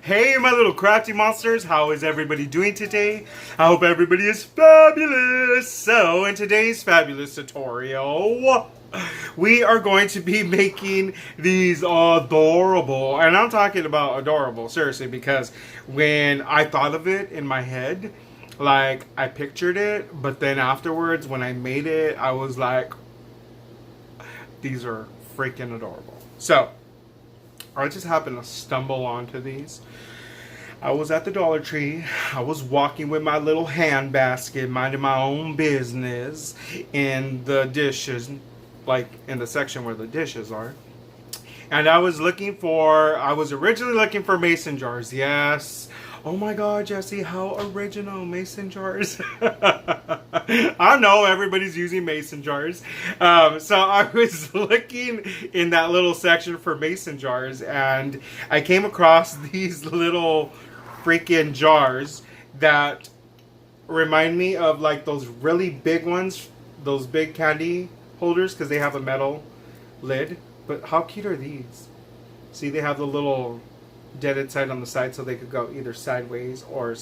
Hey, my little crafty monsters, how is everybody doing today? I hope everybody is fabulous. So, in today's fabulous tutorial, we are going to be making these adorable, and I'm talking about adorable, seriously, because when I thought of it in my head, like, I pictured it, but then afterwards, when I made it, I was like, these are freaking adorable. So, I just happened to stumble onto these. I was at the Dollar Tree. I was walking with my little hand basket, minding my own business in the dishes, like in the section where the dishes are. And I was originally looking for mason jars. Yes. Oh my God, Jesse, how original, mason jars. I know everybody's using mason jars. So I was looking in that little section for mason jars, and I came across these little freaking jars that remind me of like those really big ones, those big candy holders, because they have a metal lid. But how cute are these? See, they have the little deaded side on the side, so they could go either sideways or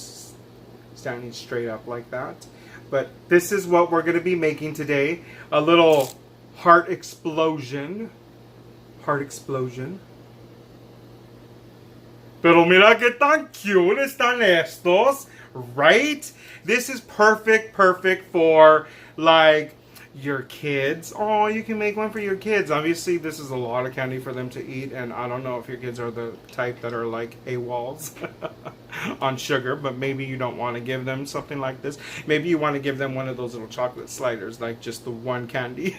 standing straight up like that. But this is what we're going to be making today. A little heart explosion. Heart explosion. Pero mira que tan cute están estos, right? This is perfect for like your kids. Oh, you can make one for your kids. Obviously, this is a lot of candy for them to eat, and I don't know if your kids are the type that are like AWOLs on sugar, but maybe you don't want to give them something like this. Maybe you want to give them one of those little chocolate sliders, like just the one candy.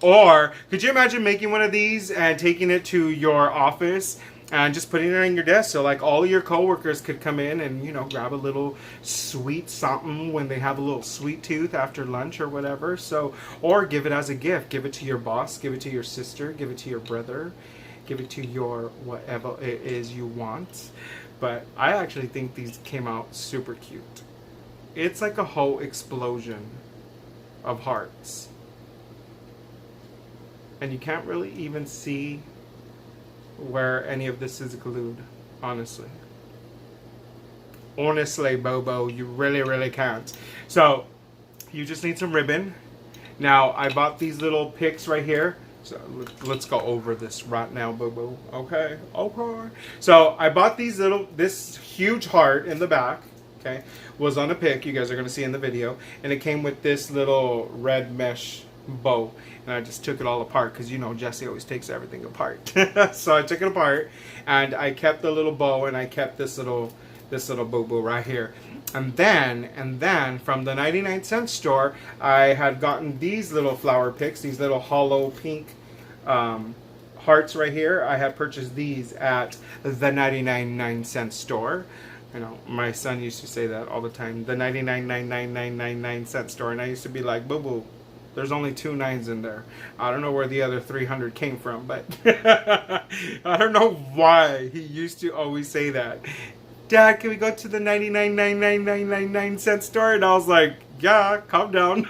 Or, could you imagine making one of these and taking it to your office and just putting it on your desk, so like all of your coworkers could come in and, you know, grab a little sweet something when they have a little sweet tooth after lunch or whatever. So, or give it as a gift. Give it to your boss, give it to your sister, give it to your brother, give it to your whatever it is you want. But I actually think these came out super cute. It's like a whole explosion of hearts. And you can't really even see where any of this is glued, honestly. Honestly, Bobo, you really can't. So, you just need some ribbon. Now, I bought these little picks right here. So, let's go over this right now, Bobo. Okay. So, I bought this huge heart in the back, okay, was on a pick, you guys are going to see in the video, and it came with this little red mesh bow, and I just took it all apart because, you know, Jesse always takes everything apart. So I took it apart, and I kept the little bow, and I kept this little boo-boo right here. And then from the 99-cent store, I had gotten these little flower picks, these little hollow pink hearts right here. I had purchased these at the 99.9-cent store. You know, my son used to say that all the time, the 99.99999 cent store, and I used to be like, boo-boo, there's only 2 9s in there. I don't know where the other 300 came from, but I don't know why he used to always say that. Dad, can we go to the 99.99999 cent store? And I was like, yeah, calm down.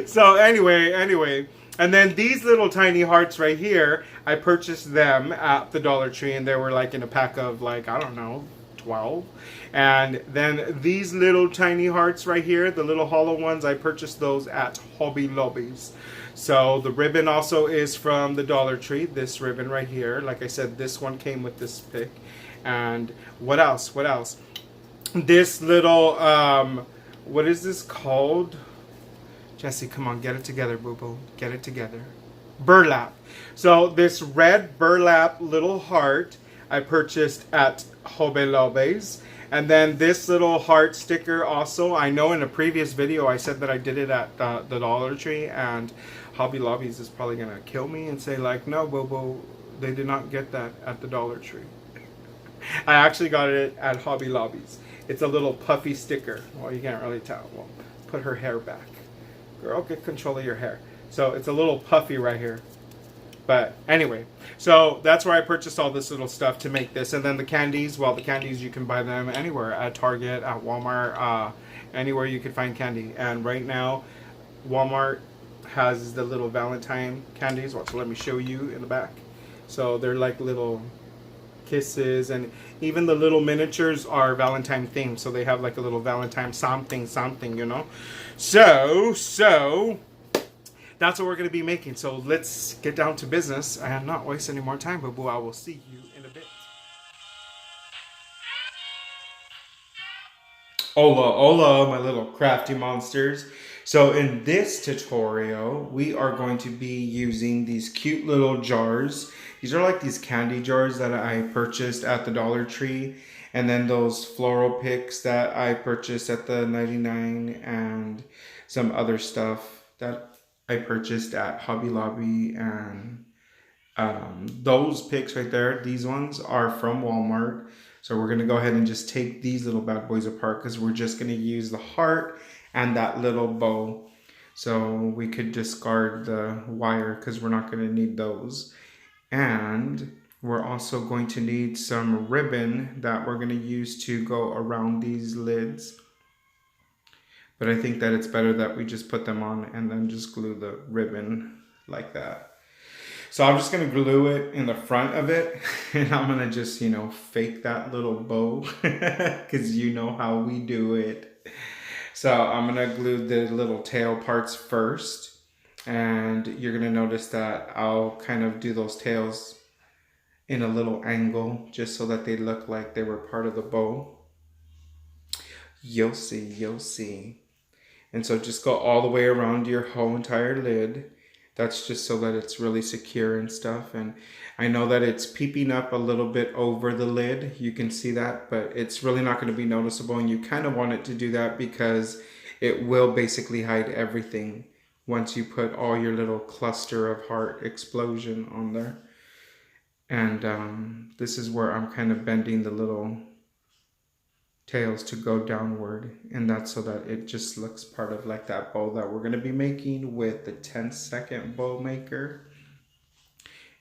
So anyway. And then these little tiny hearts right here, I purchased them at the Dollar Tree, and they were like in a pack of like, I don't know, 12. And then these little tiny hearts right here, the little hollow ones, I purchased those at Hobby Lobbies. So the ribbon also is from the Dollar Tree, this ribbon right here. Like I said, this one came with this pick. And what else? This little, what is this called? Jesse, come on, get it together, boo-boo. Get it together. Burlap. So this red burlap little heart I purchased at Hobby Lobbies. And then this little heart sticker also, I know in a previous video I said that I did it at the Dollar Tree, and Hobby Lobbies is probably going to kill me and say like, no, Bobo, they did not get that at the Dollar Tree. I actually got it at Hobby Lobbies. It's a little puffy sticker. Well, you can't really tell. Well, put her hair back. Girl, get control of your hair. So it's a little puffy right here. But anyway, so that's where I purchased all this little stuff to make this. And then the candies, well, the candies, you can buy them anywhere, at Target, at Walmart, anywhere you can find candy. And right now, Walmart has the little Valentine candies. Well, so let me show you in the back. So they're like little kisses, and even the little miniatures are Valentine themed, so they have like a little Valentine something something, you know. So that's what we're going to be making. So let's get down to business and not waste any more time, boo boo. I will see you in a bit. Hola, hola, my little crafty monsters. So in this tutorial, we are going to be using these cute little jars. These are like these candy jars that I purchased at the Dollar Tree. And then those floral picks that I purchased at the 99, and some other stuff that I purchased at Hobby Lobby. And those picks right there, these ones are from Walmart. So we're gonna go ahead and just take these little bad boys apart, because we're just gonna use the heart and that little bow. So we could discard the wire because we're not gonna need those. And we're also going to need some ribbon that we're gonna use to go around these lids. But I think that it's better that we just put them on and then just glue the ribbon like that. So I'm just going to glue it in the front of it, and I'm going to just, you know, fake that little bow, because you know how we do it. So I'm going to glue the little tail parts first, and you're going to notice that I'll kind of do those tails in a little angle just so that they look like they were part of the bow. You'll see, you'll see. And so just go all the way around your whole entire lid. That's just so that it's really secure and stuff. And I know that it's peeping up a little bit over the lid. You can see that, but it's really not going to be noticeable. And you kind of want it to do that because it will basically hide everything once you put all your little cluster of heart explosion on there. And this is where I'm kind of bending the little tails to go downward, and that's so that it just looks part of like that bow that we're going to be making with the 10-second bow maker.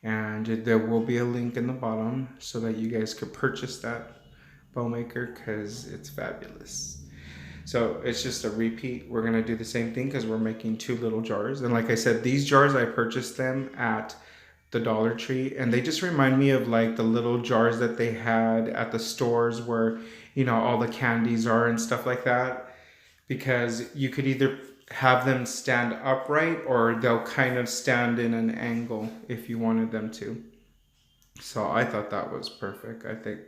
And there will be a link in the bottom so that you guys could purchase that bow maker, because it's fabulous. So it's just a repeat. We're going to do the same thing because we're making two little jars. And like I said, these jars, I purchased them at the Dollar Tree, and they just remind me of like the little jars that they had at the stores where, you know, all the candies are and stuff like that, because you could either have them stand upright or they'll kind of stand in an angle if you wanted them to. So I thought that was perfect. I think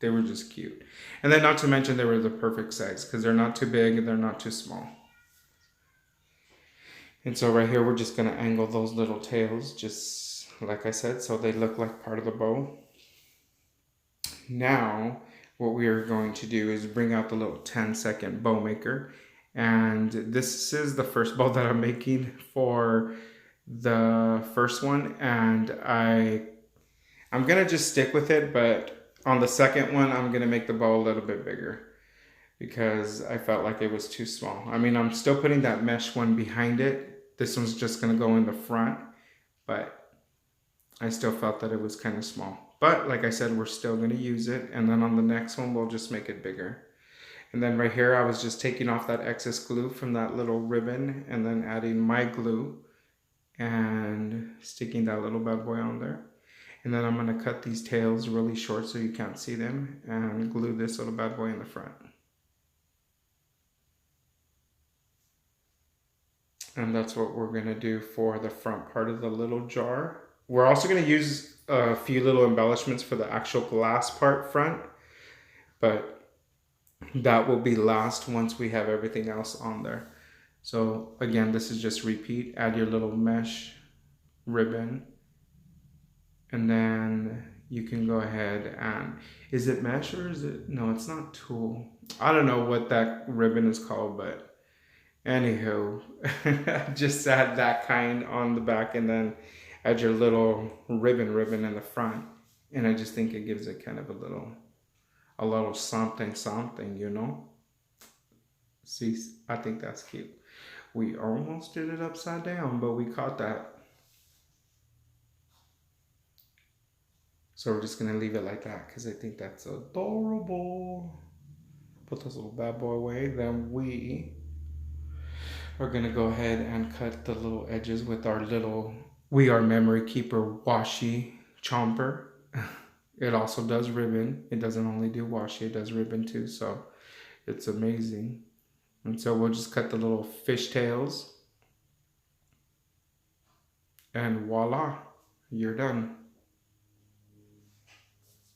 they were just cute. And then not to mention they were the perfect size, because they're not too big and they're not too small. And so right here we're just going to angle those little tails just like I said, so they look like part of the bow. Now what we are going to do is bring out the little 10-second bow maker, and this is the first bow that I'm making for the first one, and I'm gonna just stick with it, but on the second one I'm gonna make the bow a little bit bigger because I felt like it was too small. I mean, I'm still putting that mesh one behind it. This one's just gonna go in the front, but I still felt that it was kind of small. But like I said, we're still going to use it. And then on the next one, we'll just make it bigger. And then right here, I was just taking off that excess glue from that little ribbon and then adding my glue and sticking that little bad boy on there. And then I'm going to cut these tails really short so you can't see them and glue this little bad boy in the front. And that's what we're going to do for the front part of the little jar. We're also going to use a few little embellishments for the actual glass part front, but that will be last once we have everything else on there. So again, this is just repeat. Add your little mesh ribbon, and then you can go ahead and, is it mesh or is it, no, it's not tulle. I don't know what that ribbon is called, but anywho, just add that kind on the back, and then add your little ribbon in the front. And I just think it gives it kind of a little something, you know? See, I think that's cute. We almost did it upside down, but we caught that. So we're just gonna leave it like that because I think that's adorable. Put this little bad boy away. Then we are gonna go ahead and cut the little edges with our little We Are Memory Keeper Washi Chomper. It also does ribbon. It doesn't only do washi, it does ribbon too. So it's amazing. And so we'll just cut the little fish tails and voila, you're done.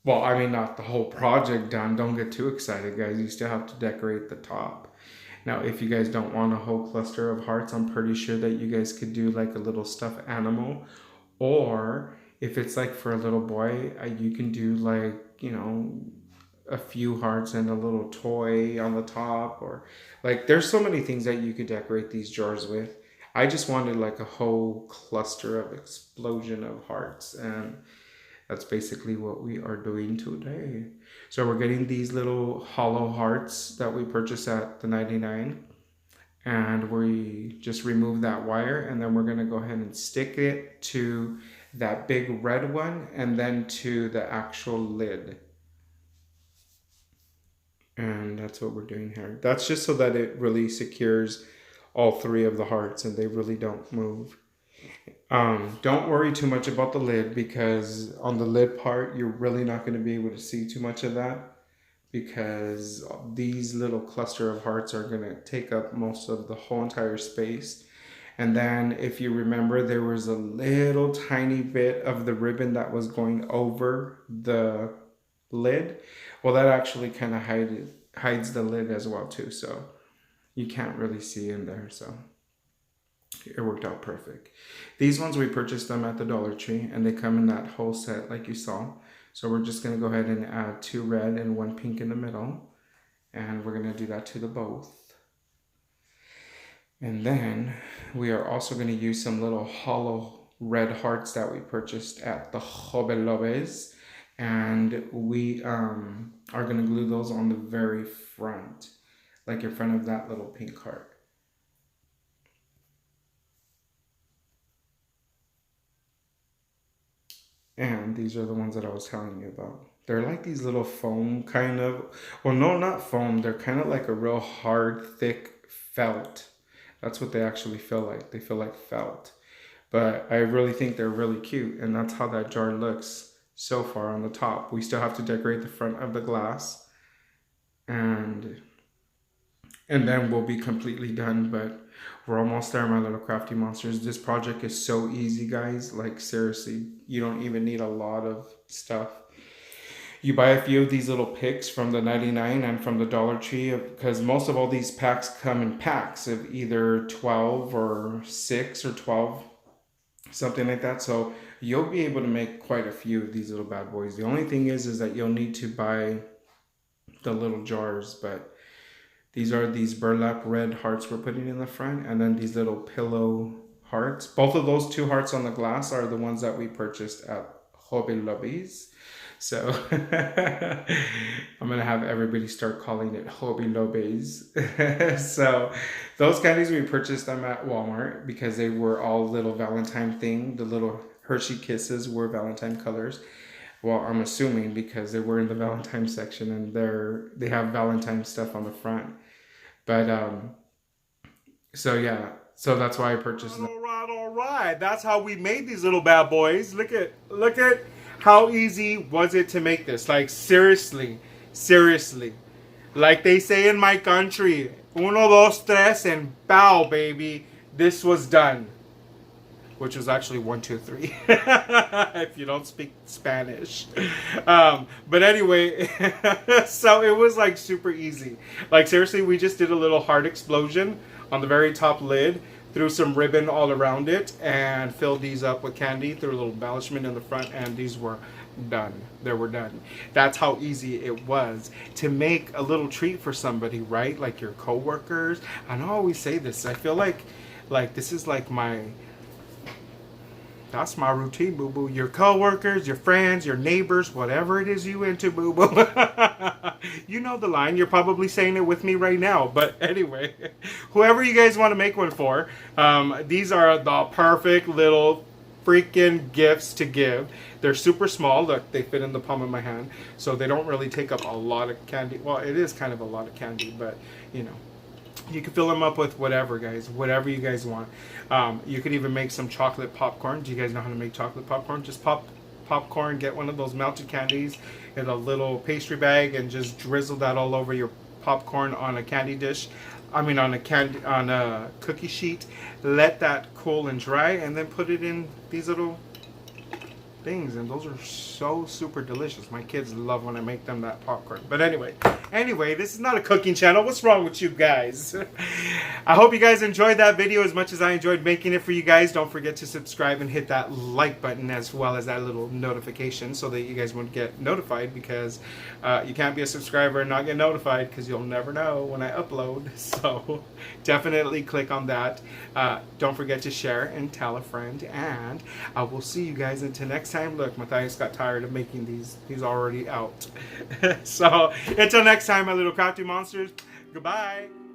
Well, I mean, not the whole project done. Don't get too excited, guys. You still have to decorate the top. Now, if you guys don't want a whole cluster of hearts, I'm pretty sure that you guys could do like a little stuffed animal. Or if it's like for a little boy, you can do like, a few hearts and a little toy on the top. Or like, there's so many things that you could decorate these jars with. I just wanted like a whole cluster of explosion of hearts. And that's basically what we are doing today. So we're getting these little hollow hearts that we purchased at the 99, and we just remove that wire, and then we're going to go ahead and stick it to that big red one and then to the actual lid. And that's what we're doing here. That's just so that it really secures all three of the hearts and they really don't move. Don't worry too much about the lid, because on the lid part, you're really not going to be able to see too much of that, because these little cluster of hearts are going to take up most of the whole entire space. And then if you remember, there was a little tiny bit of the ribbon that was going over the lid. Well, that actually kind of hides the lid as well too, so you can't really see in there. So it worked out perfect. These ones, we purchased them at the Dollar Tree, and they come in that whole set like you saw. So we're just going to go ahead and add 2 red and 1 pink in the middle, and we're going to do that to the both. And then we are also going to use some little hollow red hearts that we purchased at the Hobby Lobbies, and we are going to glue those on the very front, like in front of that little pink heart. And these are the ones that I was telling you about. They're like these little foam kind of, well, no, not foam. They're kind of like a real hard, thick felt. That's what they actually feel like. They feel like felt. But I really think they're really cute. And that's how that jar looks so far on the top. We still have to decorate the front of the glass. And then we'll be completely done. But we're almost there, my little crafty monsters. This project is so easy, guys. Like, seriously, you don't even need a lot of stuff. You buy a few of these little picks from the 99 and from the Dollar Tree, because most of all these packs come in packs of either 12 or 6 or 12, something like that. So you'll be able to make quite a few of these little bad boys. The only thing is that you'll need to buy the little jars. But these are these burlap red hearts we're putting in the front, and then these little pillow hearts. Both of those 2 hearts on the glass are the ones that we purchased at Hobby Lobbies. So I'm gonna have everybody start calling it Hobby Lobbies. So those candies, we purchased them at Walmart because they were all little Valentine thing. The little Hershey Kisses were Valentine colors. Well, I'm assuming because they were in the Valentine section, and they have Valentine stuff on the front. But so yeah, so that's why I purchased them. All right, all right. That's how we made these little bad boys. Look at how easy was it to make this. Like, seriously, seriously. Like they say in my country, uno, dos, tres, and bow, baby. This was done. Which was actually 1, 2, 3. If you don't speak Spanish. But anyway, so it was like super easy. Like, seriously, we just did a little heart explosion on the very top lid, threw some ribbon all around it, and filled these up with candy, threw a little embellishment in the front, and these were done. They were done. That's how easy it was to make a little treat for somebody, right? Like your coworkers. I know I always say this. I feel like this is like that's my routine, boo boo. Your coworkers, your friends, your neighbors, whatever it is you into, boo boo. You know the line. You're probably saying it with me right now. But anyway, whoever you guys want to make one for, these are the perfect little freaking gifts to give. They're super small. Look, they fit in the palm of my hand, so they don't really take up a lot of candy. Well, it is kind of a lot of candy, but you know. You can fill them up with whatever, guys. Whatever you guys want. You could even make some chocolate popcorn. Do you guys know how to make chocolate popcorn? Just pop popcorn, get one of those melted candies in a little pastry bag and just drizzle that all over your popcorn on a candy dish. I mean on a cookie sheet. Let that cool and dry, and then put it in these little things, and those are so super delicious. My kids love when I make them that popcorn. But anyway, this is not a cooking channel. What's wrong with you guys? I hope you guys enjoyed that video as much as I enjoyed making it for you guys. Don't forget to subscribe and hit that like button, as well as that little notification, so that you guys won't get notified, because you can't be a subscriber and not get notified, because you'll never know when I upload. So definitely click on that. Don't forget to share and tell a friend, and I will see you guys until next time. Look, Matthias got tired of making these. He's already out. So until next time, my little crafty monsters, goodbye.